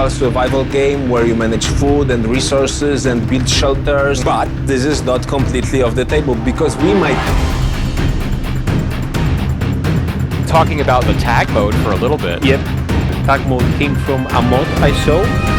typical survival game where you manage food and resources and build shelters, but this is not completely off the table because we might... Talking about the tag mode for a little bit. Yep, tag mode came from a mod I saw.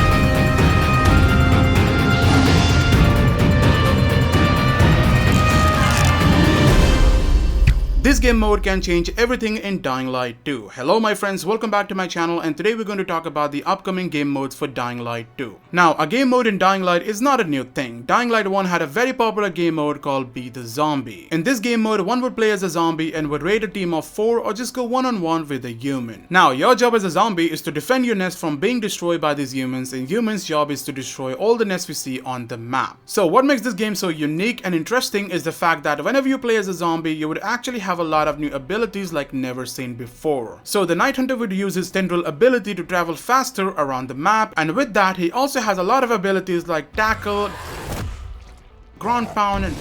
This game mode can change everything in Dying Light 2. Hello my friends, welcome back to my channel, and today we're going to talk about the upcoming game modes for Dying Light 2. Now, a game mode in Dying Light is not a new thing. Dying Light 1 had a very popular game mode called Be the Zombie. In this game mode, one would play as a zombie and would raid a team of 4 or just go one-on-one with a human. Now, your job as a zombie is to defend your nest from being destroyed by these humans, and humans' job is to destroy all the nests we see on the map. So what makes this game so unique and interesting is the fact that whenever you play as a zombie, you would actually have a lot of new abilities like never seen before. So the Night Hunter would use his tendril ability to travel faster around the map, and with that he also has a lot of abilities like tackle, ground pound, and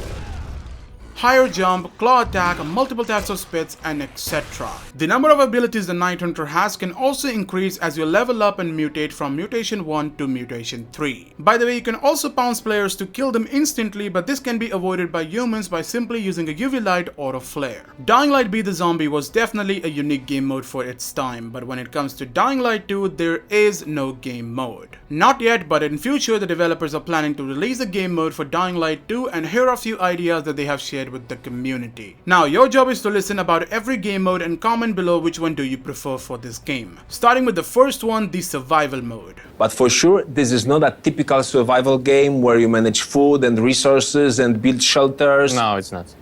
higher jump, claw attack, multiple types of spits, and etc. The number of abilities the Night Hunter has can also increase as you level up and mutate from mutation 1 to mutation 3. By the way, you can also pounce players to kill them instantly, but this can be avoided by humans by simply using a UV light or a flare. Dying Light Be the Zombie was definitely a unique game mode for its time, but when it comes to Dying Light 2, there is no game mode. Not yet, but in future the developers are planning to release a game mode for Dying Light 2, and here are a few ideas that they have shared with the community. Now, your job is to listen about every game mode and comment below which one do you prefer for this game. Starting with the first one, the survival mode. But for sure, this is not a typical survival game where you manage food and resources and build shelters. No, it's not.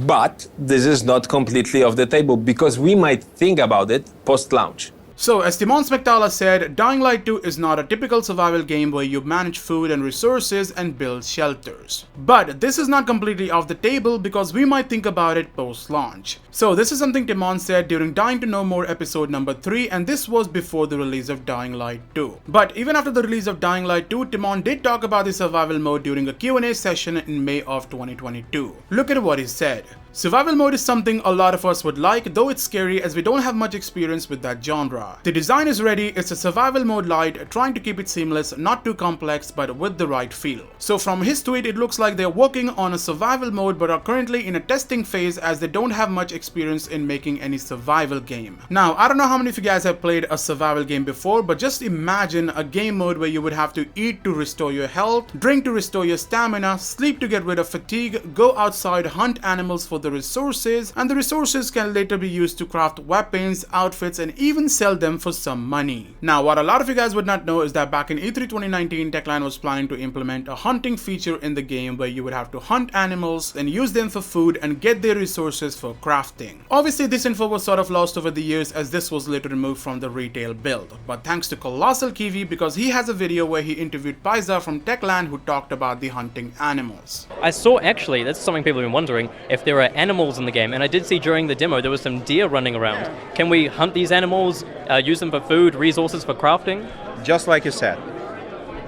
But this is not completely off the table because we might think about it post-launch. So, as Timon Spectala said, Dying Light 2 is not a typical survival game where you manage food and resources and build shelters. But this is not completely off the table because we might think about it post-launch. So this is something Timon said during Dying to Know More episode number 3, and this was before the release of Dying Light 2. But even after the release of Dying Light 2, Timon did talk about the survival mode during a Q&A session in May of 2022. Look at what he said. Survival mode is something a lot of us would like, though it's scary as we don't have much experience with that genre. The design is ready, it's a survival mode light, trying to keep it seamless, not too complex, but with the right feel. So from his tweet, it looks like they're working on a survival mode but are currently in a testing phase as they don't have much experience in making any survival game. Now, I don't know how many of you guys have played a survival game before, but just imagine a game mode where you would have to eat to restore your health, drink to restore your stamina, sleep to get rid of fatigue, go outside, hunt animals for the resources, and the resources can later be used to craft weapons, outfits, and even sell them for some money. Now, what a lot of you guys would not know is that back in E3 2019, Techland was planning to implement a hunting feature in the game where you would have to hunt animals and use them for food and get their resources for crafting. Obviously, this info was sort of lost over the years as this was later removed from the retail build, but thanks to Colossal Kiwi because he has a video where he interviewed Paisa from Techland who talked about the hunting animals. I saw actually, that's something people have been wondering, if there are animals in the game, and I did see during the demo there was some deer running around. Can we hunt these animals, use them for food, resources for crafting? Just like you said.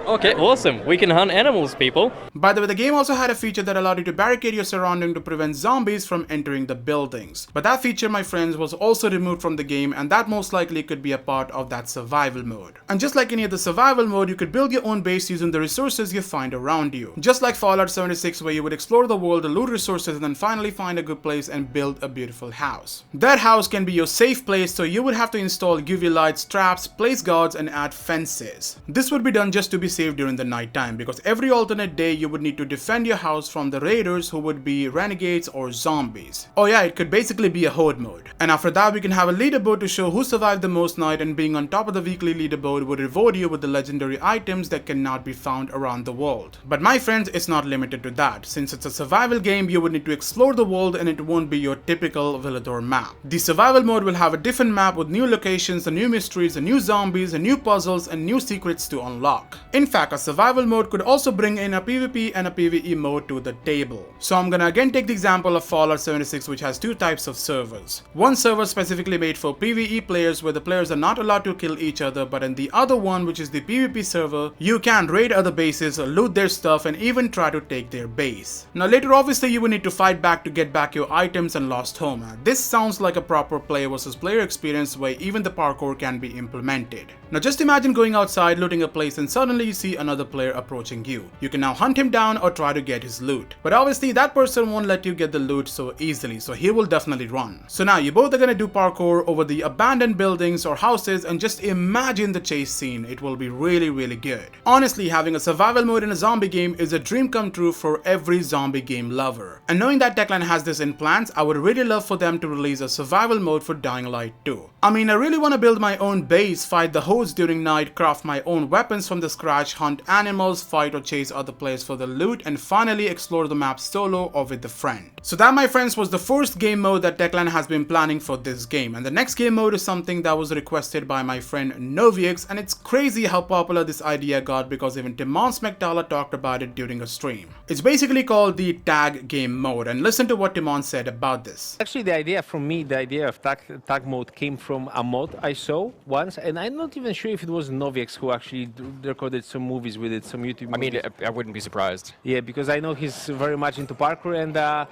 Okay, awesome. We can hunt animals, people. By the way, the game also had a feature that allowed you to barricade your surrounding to prevent zombies from entering the buildings. But that feature, my friends, was also removed from the game, and that most likely could be a part of that survival mode. And just like any other survival mode, you could build your own base using the resources you find around you. Just like Fallout 76, where you would explore the world, loot resources, and then finally find a good place and build a beautiful house. That house can be your safe place, so you would have to install UV lights, traps, place guards, and add fences. This would be done just to be safe during the night time, because every alternate day you would need to defend your house from the raiders who would be renegades or zombies. Oh yeah, it could basically be a horde mode. And after that we can have a leaderboard to show who survived the most night, and being on top of the weekly leaderboard would reward you with the legendary items that cannot be found around the world. But my friends, it's not limited to that. Since it's a survival game, you would need to explore the world and it won't be your typical Villador map. The survival mode will have a different map with new locations, and new mysteries, and new zombies, and new puzzles, and new secrets to unlock. In fact, a survival mode could also bring in a PvP and a PvE mode to the table. So I'm gonna again take the example of Fallout 76, which has two types of servers. One server specifically made for PvE players where the players are not allowed to kill each other, but in the other one, which is the PvP server, you can raid other bases, loot their stuff, and even try to take their base. Now later obviously you will need to fight back to get back your items and lost home. This sounds like a proper player versus player experience where even the parkour can be implemented. Now just imagine going outside, looting a place, and suddenly you see another player approaching you. You can now hunt him down or try to get his loot. But obviously that person won't let you get the loot so easily, so he will definitely run. So now you both are gonna do parkour over the abandoned buildings or houses, and just imagine the chase scene. It will be really good. Honestly, having a survival mode in a zombie game is a dream come true for every zombie game lover. And knowing that Techland has this in plans, I would really love for them to release a survival mode for Dying Light 2. I mean, I really want to build my own base, fight the hosts during night, craft my own weapons from the scratch, hunt animals, fight or chase other players for the loot, and finally explore the map solo or with a friend. So that, my friends, was the first game mode that Techland has been planning for this game. And the next game mode is something that was requested by my friend Novix, and it's crazy how popular this idea got because even Timon Smectala talked about it during a stream. It's basically called the tag game mode, and listen to what Timon said about this. Actually, the idea of tag mode came from a mod I saw once, and I'm not even sure if it was Novix who actually recorded some movies with it, some YouTube I mean, movies. I wouldn't be surprised. Yeah, because I know he's very much into parkour, and I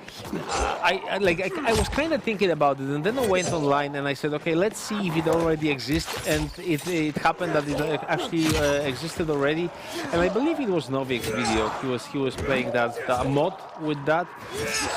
was kind of thinking about it, and then I went online and I said, okay, let's see if it already exists, and it happened that it actually existed already, and I believe it was Novix video. He was playing a mod with that,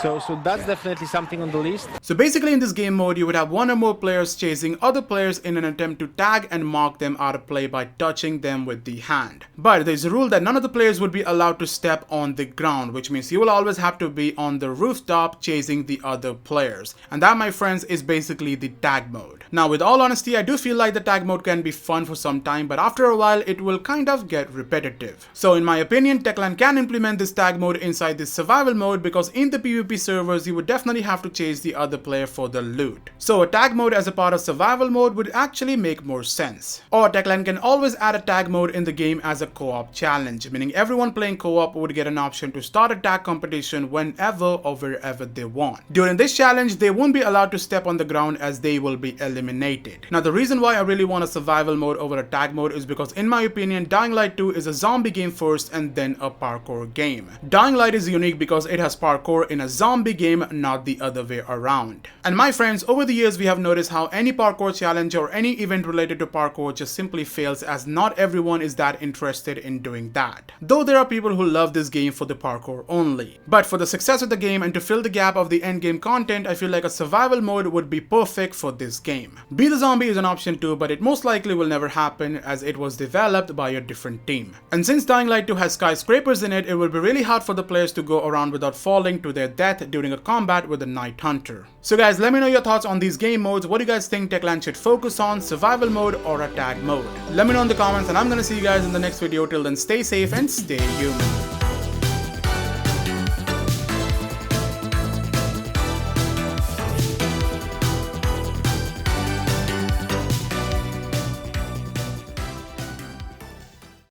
so that's definitely something on the list. So basically in this game mode, you would have one or more players chasing other players in an attempt to tag and mark them out of play by touching them with the hand. But there's a rule that none of the players would be allowed to step on the ground, which means you will always have to be on the rooftop chasing the other players. And that, my friends, is basically the tag mode. Now, with all honesty, I do feel like the tag mode can be fun for some time, but after a while, it will kind of get repetitive. So in my opinion, Techland can implement this tag mode inside this survival mode, because in the PvP servers, you would definitely have to chase the other player for the loot. So a tag mode as a part of survival mode would actually make more sense. Or Techland can always add a tag mode in the game as a co-op challenge, meaning everyone playing co-op would get an option to start a tag competition whenever or wherever they want. During this challenge, they won't be allowed to step on the ground as they will be eliminated. Now, the reason why I really want a survival mode over a tag mode is because in my opinion, Dying Light 2 is a zombie game first and then a parkour game. Dying Light is unique because it has parkour in a zombie game, not the other way around. And my friends, over the years we have noticed how any parkour challenge or any event related to parkour just simply fails, as not everyone is that interested in doing that. Though there are people who love this game for the parkour only. But for the success of the game and to fill the gap of the end game content, I feel like a survival mode would be perfect for this game. Be the Zombie is an option too, but it most likely will never happen as it was developed by a different team. And since Dying Light 2 has skyscrapers in it, it will be really hard for the players to go around without falling to their death during a combat with a Night Hunter. So guys, let me know your thoughts on these game modes. What do you guys think Techland should focus on, survival mode or a tag mode? Let me know in the comments, and I'm gonna see you guys in the next video. Till then, stay safe and stay human.